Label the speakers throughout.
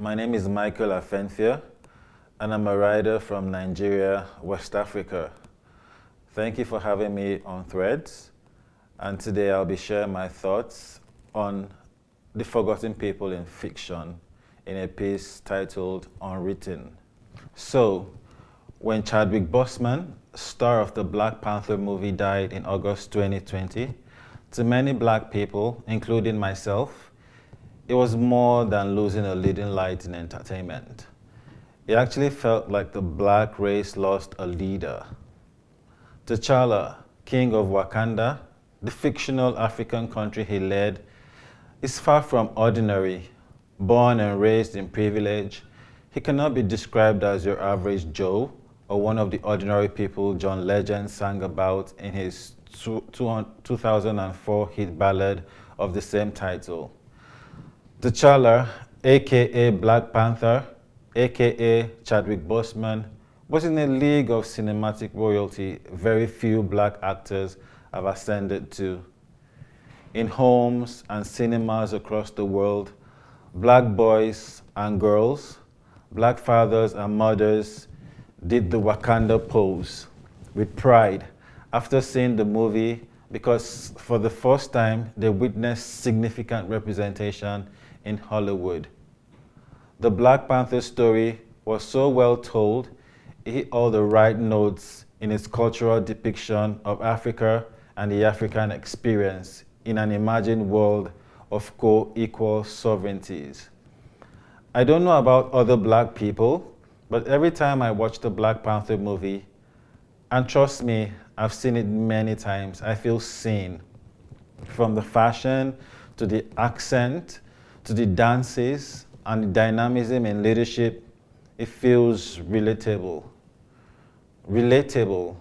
Speaker 1: My name is Michael Afenfia, and I'm a writer from Nigeria, West Africa. Thank you for having me on Threads, and today I'll be sharing my thoughts on the forgotten people in fiction in a piece titled Unwritten. So, when Chadwick Boseman, star of the Black Panther movie, died in August 2020, to many black people, including myself, it was more than losing a leading light in entertainment. It actually felt like the black race lost a leader. T'Challa, king of Wakanda, the fictional African country he led, is far from ordinary. Born and raised in privilege, he cannot be described as your average Joe or one of the ordinary people John Legend sang about in his 2004 hit ballad of the same title. T'Challa, aka Black Panther, aka Chadwick Boseman, was in a league of cinematic royalty very few black actors have ascended to. In homes and cinemas across the world, black boys and girls, black fathers and mothers did the Wakanda pose with pride after seeing the movie, because for the first time they witnessed significant representation in Hollywood. The Black Panther story was so well told, it hit all the right notes in its cultural depiction of Africa and the African experience in an imagined world of co-equal sovereignties. I don't know about other black people, but every time I watch the Black Panther movie, and trust me, I've seen it many times, I feel seen. From the fashion, to the accent, to the dances, and the dynamism in leadership, it feels relatable. Relatable.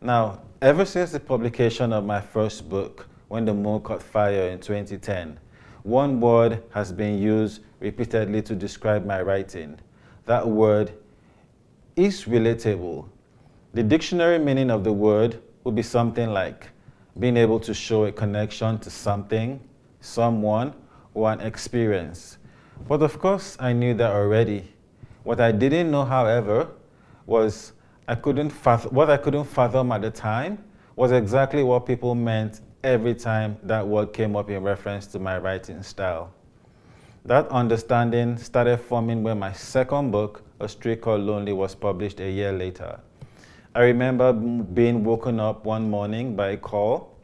Speaker 1: Now, ever since the publication of my first book, When the Moon Caught Fire in 2010, one word has been used repeatedly to describe my writing. That word is relatable. The dictionary meaning of the word would be something like being able to show a connection to something, someone, or an experience. But of course, I knew that already. What I didn't know, however, was what I couldn't fathom at the time was exactly what people meant every time that word came up in reference to my writing style. That understanding started forming when my second book, A Street Called Lonely, was published a year later. I remember being woken up one morning by a call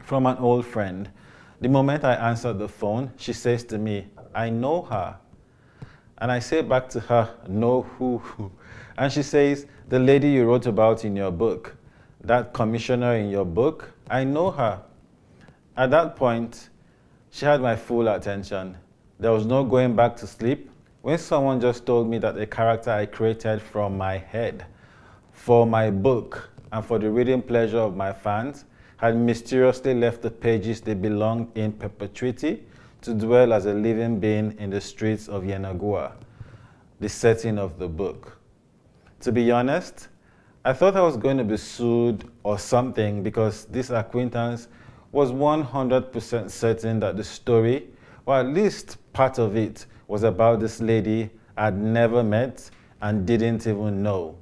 Speaker 1: from an old friend. The moment I answered the phone, she says to me, "I know her." And I say back to her, "Know who?" And she says, "The lady you wrote about in your book, that commissioner in your book, I know her." At that point, she had my full attention. There was no going back to sleep when someone just told me that a character I created from my head for my book and for the reading pleasure of my fans had mysteriously left the pages they belonged in perpetuity to dwell as a living being in the streets of Yenagoa, the setting of the book. To be honest, I thought I was going to be sued or something, because this acquaintance was 100% certain that the story, or at least part of it, was about this lady I'd never met and didn't even know.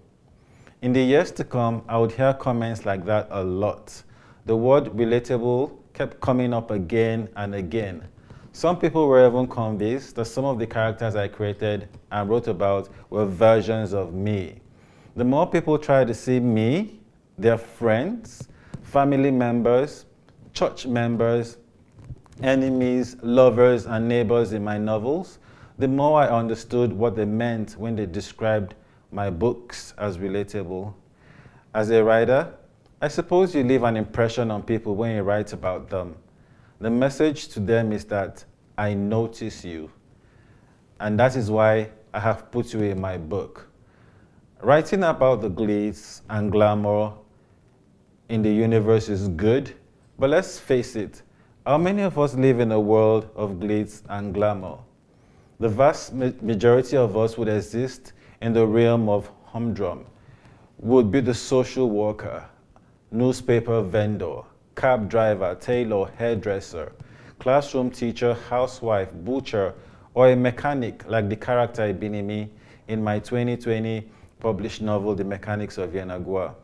Speaker 1: In the years to come, I would hear comments like that a lot. The word relatable kept coming up again and again. Some people were even convinced that some of the characters I created and wrote about were versions of me. The more people tried to see me, their friends, family members, church members, enemies, lovers, and neighbors in my novels, the more I understood what they meant when they described my books as relatable. As a writer, I suppose you leave an impression on people when you write about them. The message to them is that I notice you, and that is why I have put you in my book. Writing about the glitz and glamour in the universe is good, but let's face it, how many of us live in a world of glitz and glamour? The vast majority of us would exist in the realm of humdrum, would be the social worker, newspaper vendor, cab driver, tailor, hairdresser, classroom teacher, housewife, butcher, or a mechanic like the character Ibinimi in my 2020 published novel, The Mechanics of Yenagua.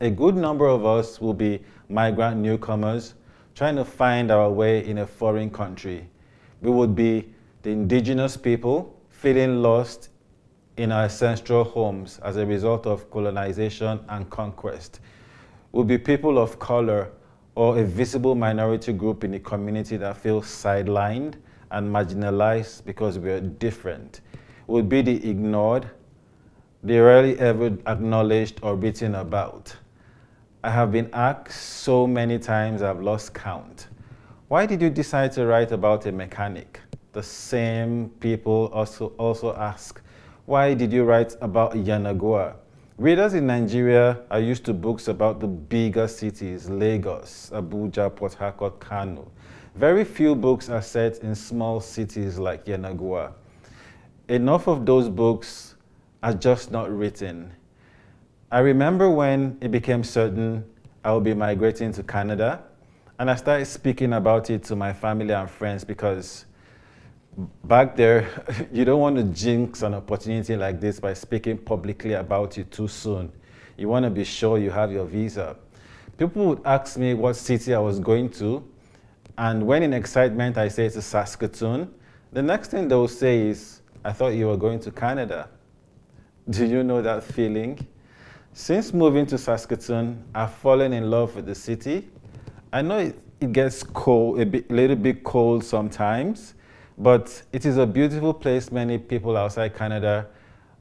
Speaker 1: A good number of us will be migrant newcomers trying to find our way in a foreign country. We would be the indigenous people feeling lost in our ancestral homes as a result of colonization and conquest. We'll be people of color or a visible minority group in the community that feels sidelined and marginalized because we're different. We'll be the ignored, the rarely ever acknowledged or written about. I have been asked so many times I've lost count. Why did you decide to write about a mechanic? The same people also ask, why did you write about Yenagoa? Readers in Nigeria are used to books about the bigger cities, Lagos, Abuja, Port Harcourt, Kano. Very few books are set in small cities like Yenagoa. Enough of those books are just not written. I remember when it became certain I would be migrating to Canada, and I started speaking about it to my family and friends because back there, you don't want to jinx an opportunity like this by speaking publicly about it too soon. You want to be sure you have your visa. People would ask me what city I was going to, and when in excitement I say to Saskatoon, the next thing they'll say is, I thought you were going to Canada. Do you know that feeling? Since moving to Saskatoon, I've fallen in love with the city. I know it gets cold, a little bit cold sometimes, but it is a beautiful place many people outside Canada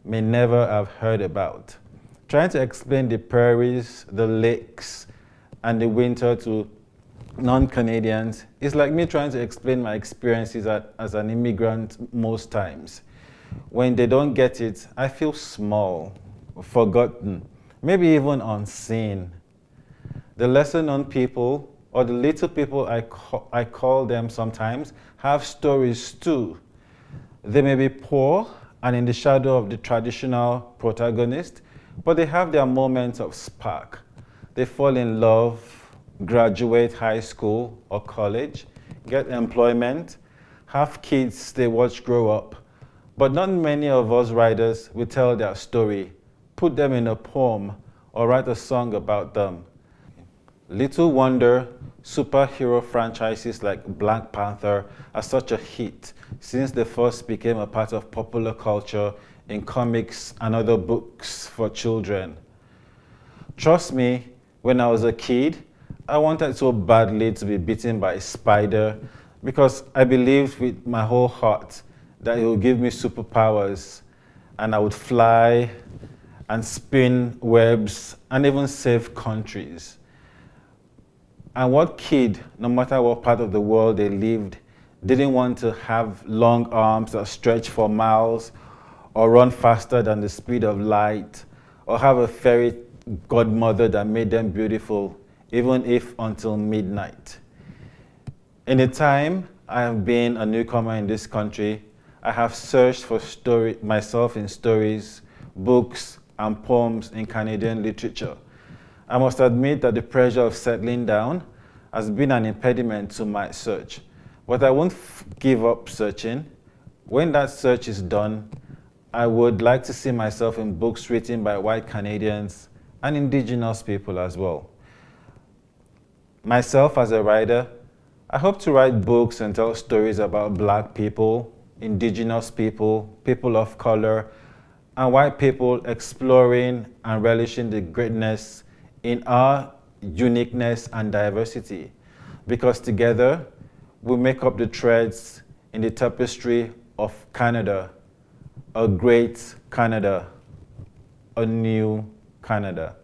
Speaker 1: may never have heard about. Trying to explain the prairies, the lakes, and the winter to non-Canadians is like me trying to explain my experiences as an immigrant most times. When they don't get it, I feel small, forgotten, maybe even unseen. The lesser-known people, or the little people I call them sometimes, have stories too. They may be poor and in the shadow of the traditional protagonist, but they have their moments of spark. They fall in love, graduate high school or college, get employment, have kids they watch grow up. But not many of us writers will tell their story, put them in a poem, or write a song about them. Little wonder superhero franchises like Black Panther are such a hit since they first became a part of popular culture in comics and other books for children. Trust me, when I was a kid, I wanted so badly to be bitten by a spider because I believed with my whole heart that it would give me superpowers and I would fly and spin webs and even save countries. And what kid, no matter what part of the world they lived, didn't want to have long arms that stretch for miles or run faster than the speed of light or have a fairy godmother that made them beautiful, even if until midnight. In the time I have been a newcomer in this country, I have searched for myself in stories, books, and poems in Canadian literature. I must admit that the pressure of settling down has been an impediment to my search, but I won't give up searching. When that search is done, I would like to see myself in books written by white Canadians and indigenous people as well. Myself as a writer, I hope to write books and tell stories about Black people, indigenous people, people of color, and white people exploring and relishing the greatness in our uniqueness and diversity. Because together, we make up the threads in the tapestry of Canada, a great Canada, a new Canada.